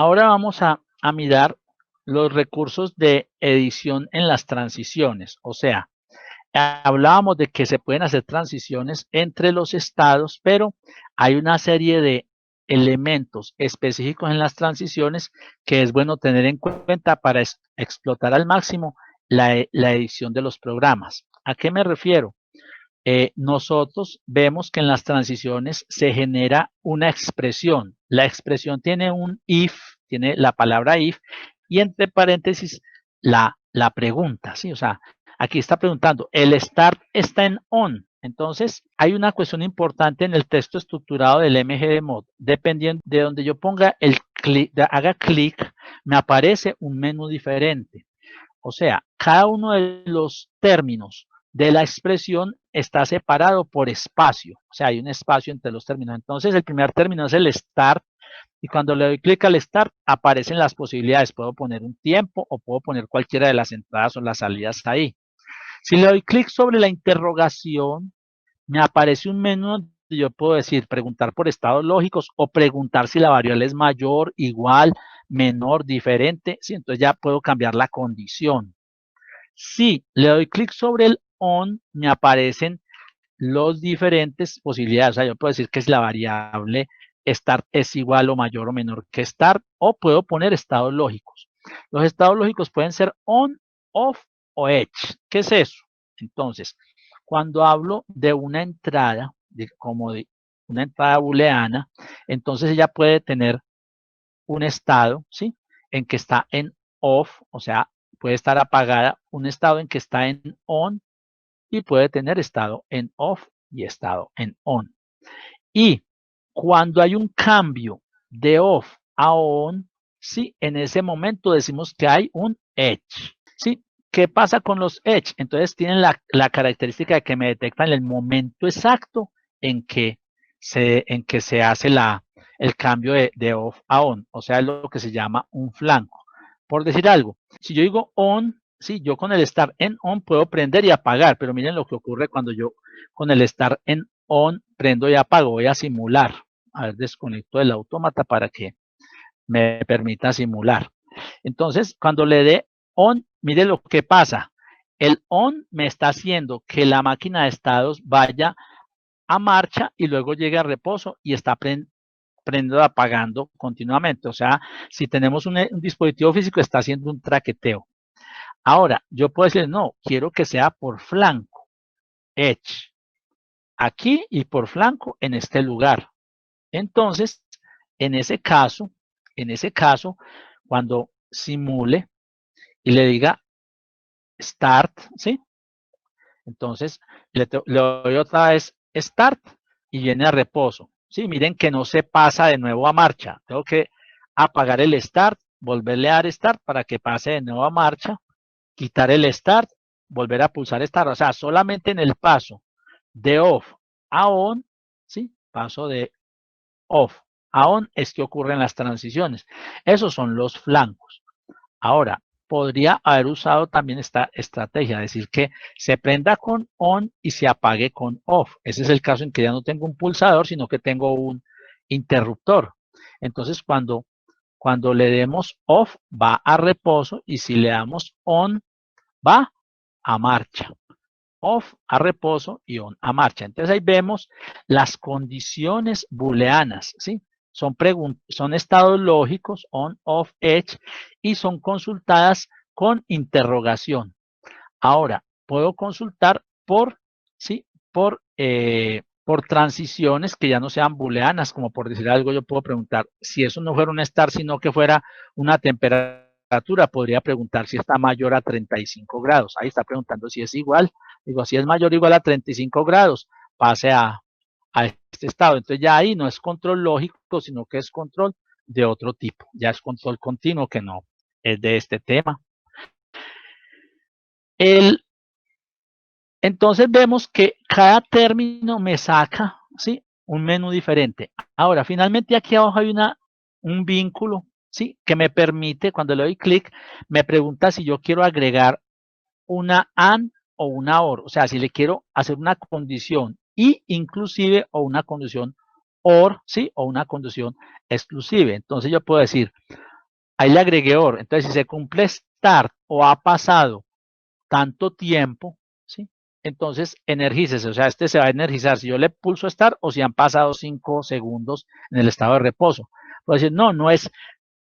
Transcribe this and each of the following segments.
Ahora vamos a mirar los recursos de edición en las transiciones. O sea, hablábamos de que se pueden hacer transiciones entre los estados, pero hay una serie de elementos específicos en las transiciones que es bueno tener en cuenta para explotar al máximo la edición de los programas. ¿A qué me refiero? Nosotros vemos que en las transiciones se genera una expresión. La expresión tiene un if, tiene la palabra if, y entre paréntesis la pregunta, ¿sí? O sea, aquí está preguntando, ¿el start está en on? Entonces, hay una cuestión importante en el texto estructurado del MGDMod. Dependiendo de donde yo ponga el clic, haga clic, me aparece un menú diferente. O sea, cada uno de los términos de la expresión está separado por espacio. O sea, hay un espacio entre los términos. Entonces, el primer término es el start. Y cuando le doy clic al start, aparecen las posibilidades. Puedo poner un tiempo o puedo poner cualquiera de las entradas o las salidas ahí. Si le doy clic sobre la interrogación, me aparece un menú donde yo puedo decir, preguntar por estados lógicos o preguntar si la variable es mayor, igual, menor, diferente. Sí, entonces ya puedo cambiar la condición. Si le doy clic sobre el on, me aparecen las diferentes posibilidades. O sea, yo puedo decir que es la variable start es igual o mayor o menor que start, o puedo poner estados lógicos. Los estados lógicos pueden ser on, off o edge. ¿Qué es eso? Entonces, cuando hablo de una entrada, como de una entrada booleana, entonces ella puede tener un estado, ¿sí? En que está en off, o sea, puede estar apagada, un estado en que está en on y puede tener estado en off y estado en on. Y cuando hay un cambio de off a on, sí, en ese momento decimos que hay un edge, ¿sí? ¿Qué pasa con los edge? Entonces tienen la característica de que me detectan el momento exacto en que se hace el cambio de off a on, o sea, es lo que se llama un flanco. Por decir algo, si yo digo on, sí, yo con el start en on puedo prender y apagar, pero miren lo que ocurre cuando yo con el start en on prendo y apago. Voy a simular. A ver, desconecto el autómata para que me permita simular. Entonces, cuando le dé on, mire lo que pasa. El on me está haciendo que la máquina de estados vaya a marcha y luego llegue a reposo y está prendiendo apagando continuamente. O sea, si tenemos un dispositivo físico, está haciendo un traqueteo. Ahora, yo puedo decir, no, quiero que sea por flanco, edge, aquí y por flanco en este lugar. Entonces, en ese caso, cuando simule y le diga start, ¿sí? Entonces, le doy otra vez start y viene a reposo. Sí, miren que no se pasa de nuevo a marcha. Tengo que apagar el start, volverle a dar start para que pase de nuevo a marcha, quitar el start, volver a pulsar start. O sea, solamente en el paso de off a on, ¿sí? Paso de off a on es que ocurren las transiciones. Esos son los flancos. Ahora, podría haber usado también esta estrategia, decir que se prenda con on y se apague con off. Ese es el caso en que ya no tengo un pulsador, sino que tengo un interruptor. Entonces, cuando le demos off, va a reposo y si le damos on, va a marcha. Off a reposo y on a marcha. Entonces ahí vemos las condiciones booleanas, ¿sí? Son estados lógicos, on, off, edge, y son consultadas con interrogación. Ahora, puedo consultar ¿sí? Por transiciones que ya no sean booleanas, como por decir algo, yo puedo preguntar, si eso no fuera un start, sino que fuera una temperatura, podría preguntar si está mayor a 35 grados. Ahí está preguntando si es igual. Digo, si es mayor o igual a 35 grados, pase a este estado. Entonces ya ahí no es control lógico, sino que es control de otro tipo. Ya es control continuo que no es de este tema. Entonces vemos que cada término me saca, ¿sí? Un menú diferente. Ahora, finalmente aquí abajo hay un vínculo, ¿sí? Que me permite, cuando le doy clic, me pregunta si yo quiero agregar una AND o una OR. O sea, si le quiero hacer una condición y inclusive o una condición OR, ¿sí? O una condición exclusive. Entonces yo puedo decir, ahí le agregué OR. Entonces, si se cumple start o ha pasado tanto tiempo, ¿sí? Entonces, energícese, o sea, este se va a energizar si yo le pulso start o si han pasado 5 segundos en el estado de reposo. Puedo decir, no, no es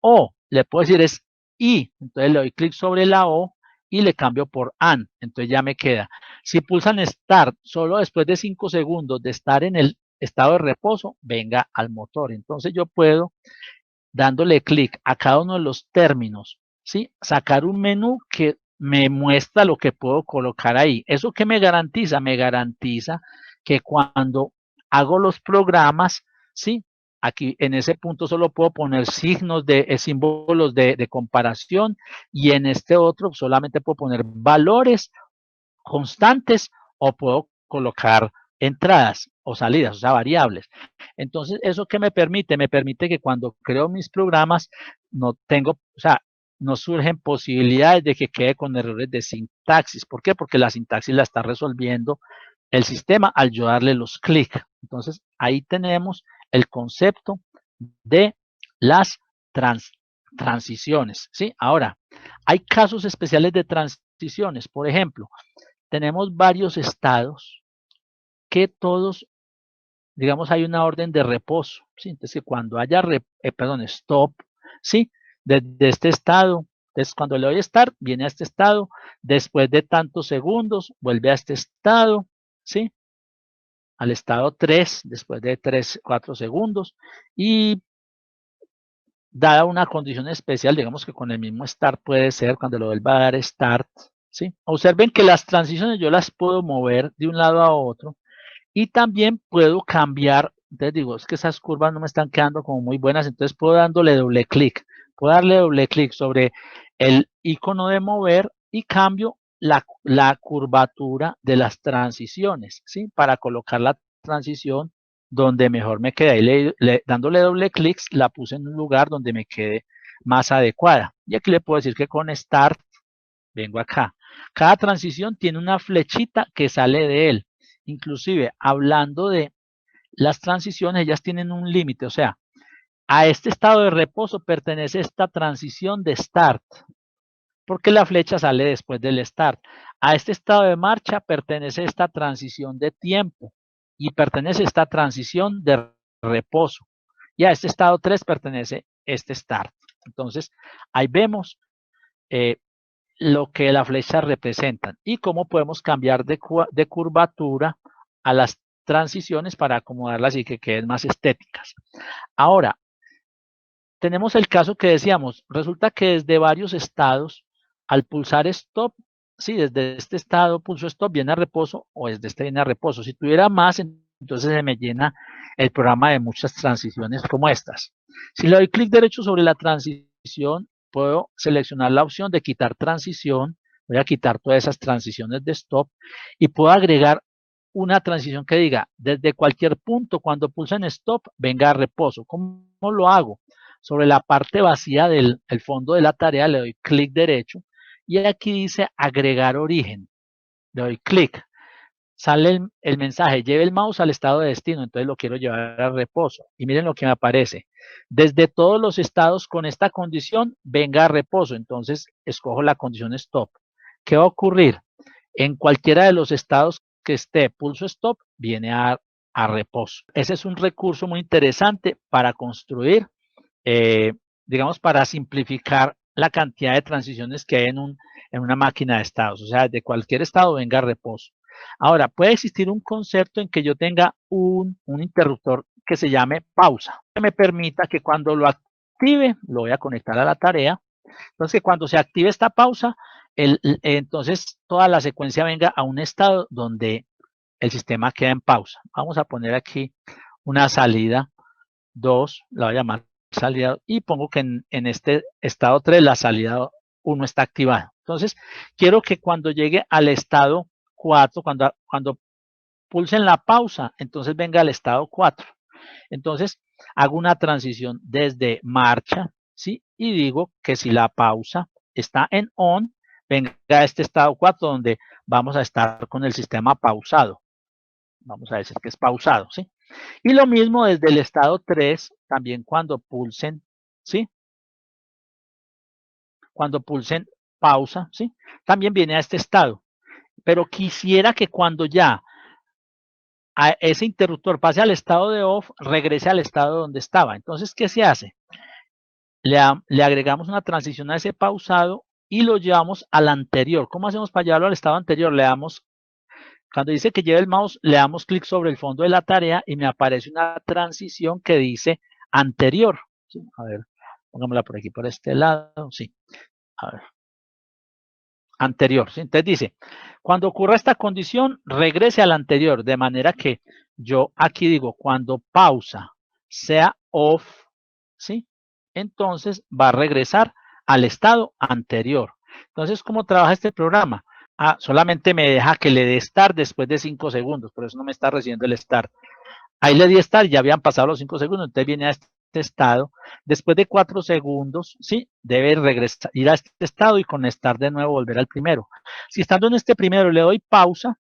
O, le puedo decir es I, entonces le doy clic sobre la O y le cambio por AN, entonces ya me queda. Si pulsan Start solo después de 5 segundos de estar en el estado de reposo, venga al motor. Entonces yo puedo, dándole clic a cada uno de los términos, ¿sí? Sacar un menú que me muestra lo que puedo colocar ahí. ¿Eso qué me garantiza? Me garantiza que cuando hago los programas, ¿sí? Aquí en ese punto solo puedo poner signos de símbolos de comparación y en este otro solamente puedo poner valores constantes o puedo colocar entradas o salidas, o sea, variables. Entonces, ¿eso qué me permite? Me permite que cuando creo mis programas no tengo, o sea, no surgen posibilidades de que quede con errores de sintaxis. ¿Por qué? Porque la sintaxis la está resolviendo el sistema al yo darle los clics. Entonces, ahí tenemos el concepto de las transiciones, ¿sí? Ahora, hay casos especiales de transiciones. Por ejemplo, tenemos varios estados que todos, digamos, hay una orden de reposo, ¿sí? Entonces, que cuando haya, stop, ¿sí? Desde este estado, entonces cuando le doy start, viene a este estado, después de tantos segundos, vuelve a este estado, ¿sí? Al estado 3, después de 3, 4 segundos, y dada una condición especial, digamos que con el mismo start puede ser cuando lo vuelva a dar start, ¿sí? Observen que las transiciones yo las puedo mover de un lado a otro, y también puedo cambiar, entonces digo, es que esas curvas no me están quedando como muy buenas, entonces puedo dándole doble clic, puedo darle doble clic sobre el icono de mover y cambio la curvatura de las transiciones, ¿sí? Para colocar la transición donde mejor me quede. Ahí dándole doble clic, la puse en un lugar donde me quede más adecuada. Y aquí le puedo decir que con Start, vengo acá. Cada transición tiene una flechita que sale de él. Inclusive, hablando de las transiciones, ellas tienen un límite, o sea, a este estado de reposo pertenece esta transición de start, porque la flecha sale después del start. A este estado de marcha pertenece esta transición de tiempo y pertenece esta transición de reposo. Y a este estado 3 pertenece este start. Entonces, ahí vemos lo que las flechas representan y cómo podemos cambiar de curvatura a las transiciones para acomodarlas y que queden más estéticas. Ahora, tenemos el caso que decíamos, resulta que desde varios estados, al pulsar stop, sí, desde este estado pulso stop, viene a reposo, o desde este viene a reposo. Si tuviera más, entonces se me llena el programa de muchas transiciones como estas. Si le doy clic derecho sobre la transición, puedo seleccionar la opción de quitar transición, voy a quitar todas esas transiciones de stop y puedo agregar una transición que diga, desde cualquier punto, cuando pulse en stop, venga a reposo. ¿Cómo lo hago? Sobre la parte vacía del fondo de la tarea le doy clic derecho y aquí dice agregar origen. Le doy clic. Sale el mensaje, lleve el mouse al estado de destino, entonces lo quiero llevar a reposo. Y miren lo que me aparece. Desde todos los estados con esta condición, venga a reposo. Entonces escojo la condición stop. ¿Qué va a ocurrir? En cualquiera de los estados que esté pulso stop, viene a reposo. Ese es un recurso muy interesante para construir digamos, para simplificar la cantidad de transiciones que hay en una máquina de estados. O sea, de cualquier estado venga a reposo. Ahora, puede existir un concepto en que yo tenga un interruptor que se llame pausa, que me permita que cuando lo active, lo voy a conectar a la tarea. Entonces, que cuando se active esta pausa, entonces toda la secuencia venga a un estado donde el sistema queda en pausa. Vamos a poner aquí una salida 2, la voy a llamar salida y pongo que en este estado 3 la salida 1 está activada. Entonces, quiero que cuando llegue al estado 4, cuando pulsen la pausa, entonces venga al estado 4. Entonces, hago una transición desde marcha, ¿sí? Y digo que si la pausa está en on, venga a este estado 4 donde vamos a estar con el sistema pausado. Vamos a decir que es pausado, ¿sí? Y lo mismo desde el estado 3, también cuando pulsen, ¿sí? cuando pulsen pausa, ¿sí? También viene a este estado. Pero quisiera que cuando ya a ese interruptor pase al estado de off, regrese al estado donde estaba. Entonces, ¿qué se hace? Le agregamos una transición a ese pausado y lo llevamos al anterior. ¿Cómo hacemos para llevarlo al estado anterior? Le damos, cuando dice que lleve el mouse, le damos clic sobre el fondo de la tarea y me aparece una transición que dice anterior. ¿Sí? A ver, pongámosla por aquí, por este lado. Sí, a ver. Anterior. ¿Sí? Entonces dice, cuando ocurra esta condición, regrese al anterior, de manera que yo aquí digo, cuando pausa sea off, ¿sí? Entonces va a regresar al estado anterior. Entonces, ¿cómo trabaja este programa? Ah, solamente me deja que le dé start después de 5 segundos, por eso no me está recibiendo el start. Ahí le di start, ya habían pasado los 5 segundos, entonces viene a este estado. Después de 4 segundos, ¿sí? Debe regresar, ir a este estado y con start de nuevo volver al primero. Si estando en este primero le doy pausa,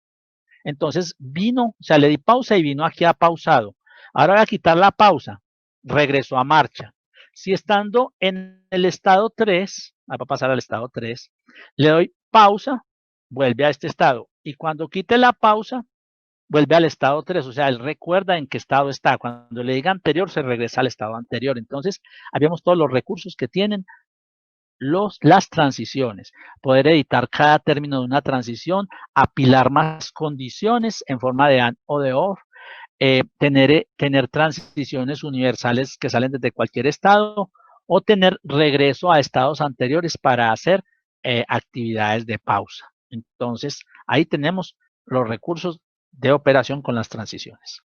entonces vino, o sea, le di pausa y vino aquí a pausado. Ahora voy a quitar la pausa, regresó a marcha. Si estando en el estado 3, va a pasar al estado 3, le doy pausa, vuelve a este estado. Y cuando quite la pausa, vuelve al estado 3, o sea, él recuerda en qué estado está. Cuando le diga anterior, se regresa al estado anterior. Entonces, habíamos todos los recursos que tienen las transiciones. Poder editar cada término de una transición, apilar más condiciones en forma de AND o de OR, tener transiciones universales que salen desde cualquier estado o tener regreso a estados anteriores para hacer actividades de pausa. Entonces, ahí tenemos los recursos de operación con las transiciones.